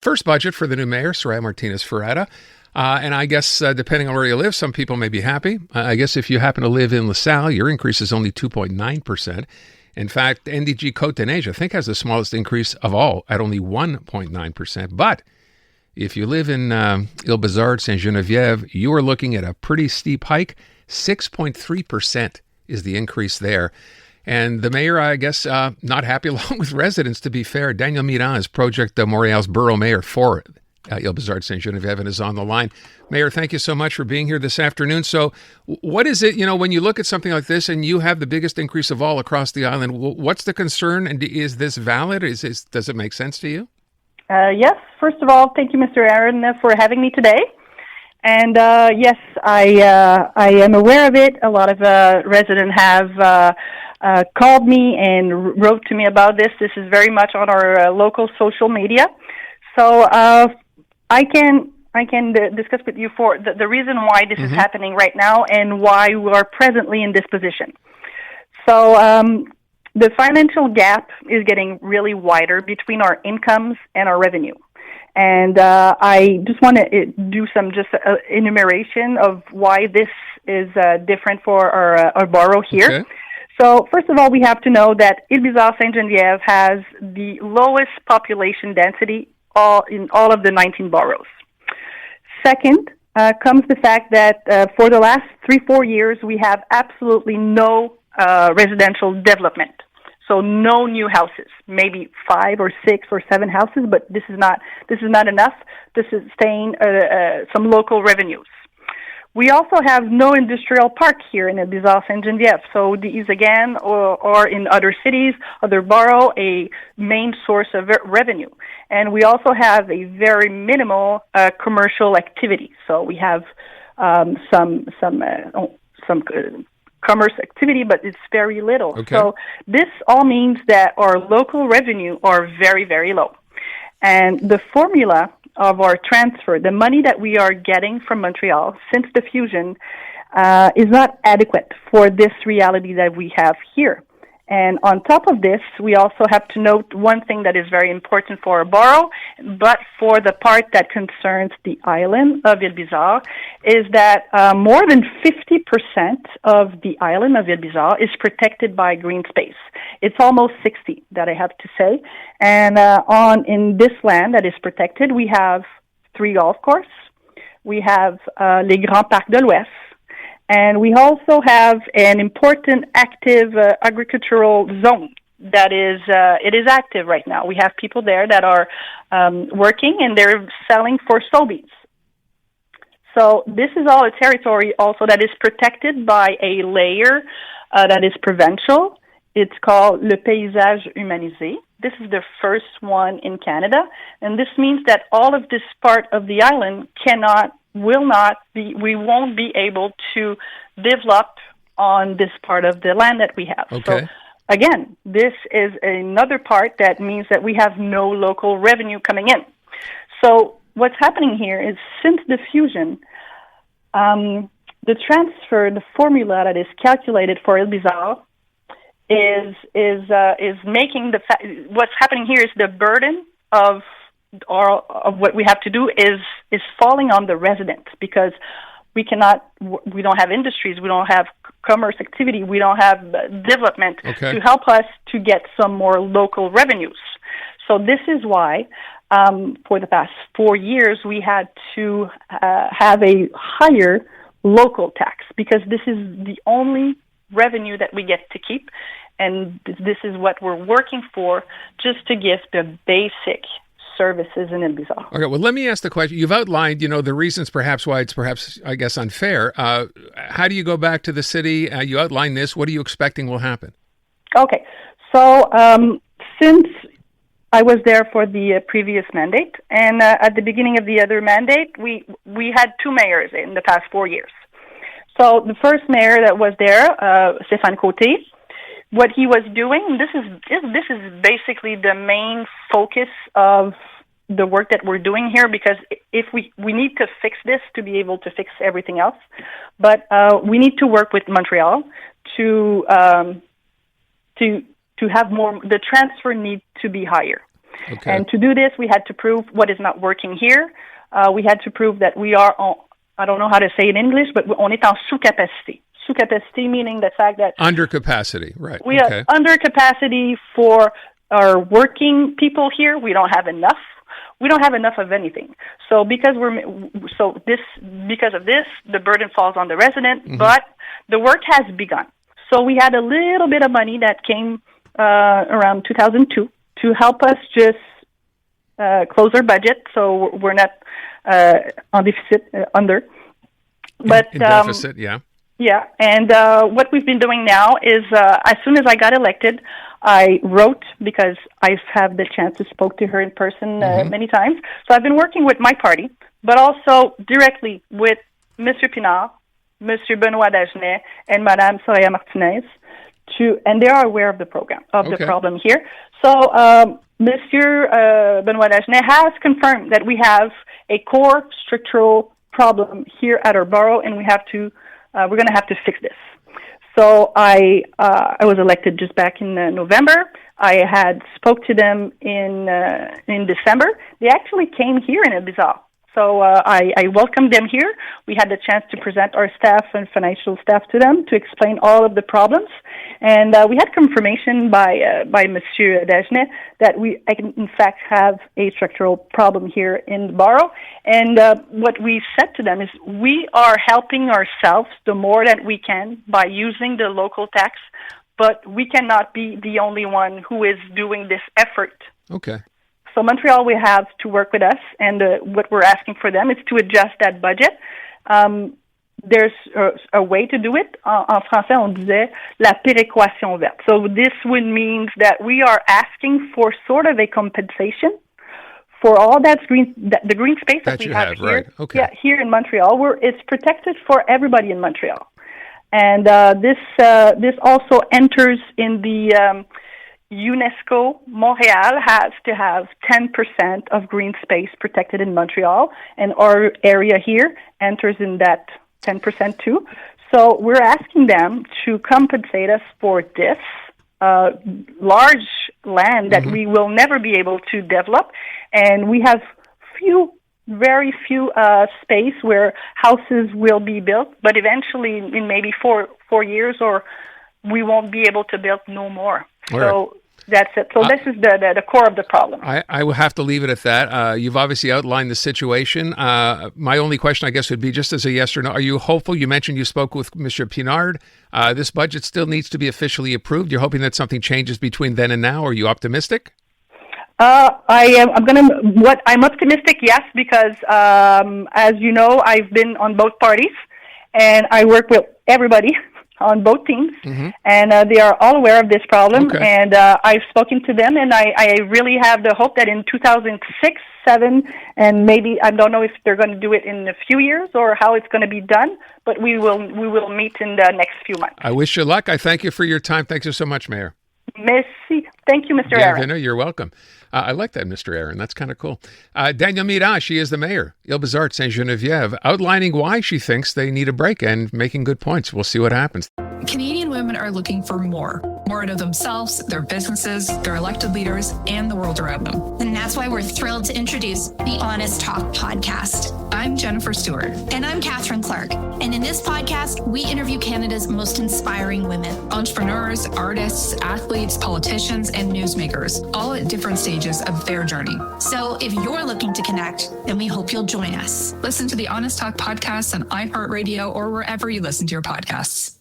first budget for the new mayor, Soraya Martinez-Ferretta. And I guess depending on where you live, some people may be happy. I guess if you happen to live in LaSalle, your increase is only 2.9%. In fact, NDG Côte-de-Neige, I think, has the smallest increase of all at only 1.9%. But if you live in Ile-Bizard-Sainte-Genevieve, you are looking at a pretty steep hike. 6.3% is the increase there. And the mayor, I guess, not happy along with residents, to be fair. Danielle Myrand is Project Montreal's borough mayor for Ile-Bizard-Sainte-Genevieve and is on the line. Mayor, thank you so much for being here this afternoon. So what is it, when you look at something like this and you have the biggest increase of all across the island, what's the concern, and is this valid? Does it make sense to you? Yes. First of all, thank you, Mr. Aaron, for having me today. And yes, I am aware of it. A lot of residents have called me and wrote to me about this. This is very much on our local social media. So I can discuss with you for the reason why this is happening right now and why we are presently in this position. So the financial gap is getting really wider between our incomes and our revenue. And I just want to do some enumeration of why this is different for our borough here. Okay. So first of all, we have to know that Ile-Bizard-Sainte-Genevieve has the lowest population density in all of the 19 boroughs. Second comes the fact that for the last 3-4 years, we have absolutely no residential development. So no new houses, maybe 5 or 6 or 7 houses, but this is not enough to sustain some local revenues. We also have no industrial park here in Ile-Bizard-Sainte-Genevieve. So these again, or in other cities, other borough, a main source of revenue. And we also have a very minimal commercial activity. So we have some commerce activity, but it's very little. Okay. So this all means that our local revenue are very, very low. And the formula of our transfer, the money that we are getting from Montreal since the fusion, is not adequate for this reality that we have here. And on top of this, we also have to note one thing that is very important for our borough, but for the part that concerns the island of Ile-Bizard, is that more than 50% of the island of Ile-Bizard is protected by green space. It's almost 60, that I have to say. And in this land that is protected, we have 3 golf courses. We have les Grands Parcs de l'Ouest. And we also have an important active agricultural zone that is active right now. We have people there that are working, and they're selling for soybeans. So this is all a territory also that is protected by a layer that is provincial. It's called le paysage humanisé. This is the first one in Canada, and this means that all of this part of the island we won't be able to develop on this part of the land that we have. Okay. So again, this is another part that means that we have no local revenue coming in. So what's happening here is, since the fusion, the transfer, the formula that is calculated for Ile-Bizard is making what's happening here is the burden of what we have to do is falling on the residents, because we don't have industries, we don't have commerce activity, we don't have development to help us to get some more local revenues. So this is why for the past 4 years we had to have a higher local tax, because this is the only revenue that we get to keep, and this is what we're working for, just to give the basic services in Ile-Bizard. Okay, well, let me ask the question. You've outlined, the reasons why it's I guess, unfair. How do you go back to the city? You outline this. What are you expecting will happen? Okay, so since I was there for the previous mandate, and at the beginning of the other mandate, we had 2 mayors in the past 4 years. So the first mayor that was there, Stéphane Côté, what he was doing, this is basically the main focus of the work that we're doing here, because if we need to fix this to be able to fix everything else, but we need to work with Montreal to have more. The transfer needs to be higher. Okay. And to do this, we had to prove what is not working here. We had to prove that we are on, I don't know how to say it in English, but on est en sous-capacité. Sous-capacité meaning the fact that... Under capacity, right. We are under capacity for our working people here. We don't have enough. We don't have enough of anything. So because of this, the burden falls on the resident, but the work has begun. So we had a little bit of money that came around 2002 to help us just close our budget, so we're not on deficit, under. But in deficit, yeah. Yeah, and what we've been doing now is as soon as I got elected, I wrote, because I have the chance to spoke to her in person many times. So I've been working with my party, but also directly with Mr. Pinard, Monsieur Benoit Dagenet, and Madame Soraya Martinez, and they are aware of the program, the problem here. So Monsieur Benoit Dagenet has confirmed that we have a core structural problem here at our borough, and we're going to have to fix this. So I was elected just back in November. I had spoke to them in December. They actually came here in Ile-Bizard. So I welcomed them here. We had the chance to present our staff and financial staff to them to explain all of the problems. And we had confirmation by Monsieur Dagenet that we, in fact, have a structural problem here in the borough. And what we said to them is we are helping ourselves the more that we can by using the local tax, but we cannot be the only one who is doing this effort. Okay. So Montreal will have to work with us, and what we're asking for them is to adjust that budget. There's a way to do it. En français, on disait la péréquation verte. So this would mean that we are asking for sort of a compensation for all that the green space that we have here. Right. Okay. Yeah, here in Montreal, where it's protected for everybody in Montreal. And this also enters in the UNESCO. Montreal has to have 10% of green space protected in Montreal, and our area here enters in that 10% too. So we're asking them to compensate us for this large land that we will never be able to develop, and we have very few space where houses will be built, but eventually in maybe four years, or we won't be able to build no more. So that's it. So this is the core of the problem. I will have to leave it at that. You've obviously outlined the situation. My only question, I guess, would be just as a yes or no. Are you hopeful? You mentioned you spoke with Mr. Pinard. This budget still needs to be officially approved. You're hoping that something changes between then and now. Are you optimistic? I'm optimistic, yes, because as you know, I've been on both parties, and I work with everybody on both teams, and they are all aware of this problem, and I've spoken to them, and I really have the hope that in 2006, 7, and maybe, I don't know if they're going to do it in a few years or how it's going to be done, but we will meet in the next few months. I wish you luck. I thank you for your time. Thank you so much, Mayor. Merci. Thank you, Mr. Aaron. You're welcome. I like that, Mr. Aaron. That's kind of cool. Danielle Myrand, she is the mayor, Ile-Bizard-Sainte-Genevieve, outlining why she thinks they need a break and making good points. We'll see what happens. Canadian women are looking for more out of themselves, their businesses, their elected leaders, and the world around them. And that's why we're thrilled to introduce the Honest Talk podcast. I'm Jennifer Stewart. And I'm Catherine Clark. And in this podcast, we interview Canada's most inspiring women. Entrepreneurs, artists, athletes, politicians, and newsmakers, all at different stages of their journey. So if you're looking to connect, then we hope you'll join us. Listen to the Honest Talk podcast on iHeartRadio or wherever you listen to your podcasts.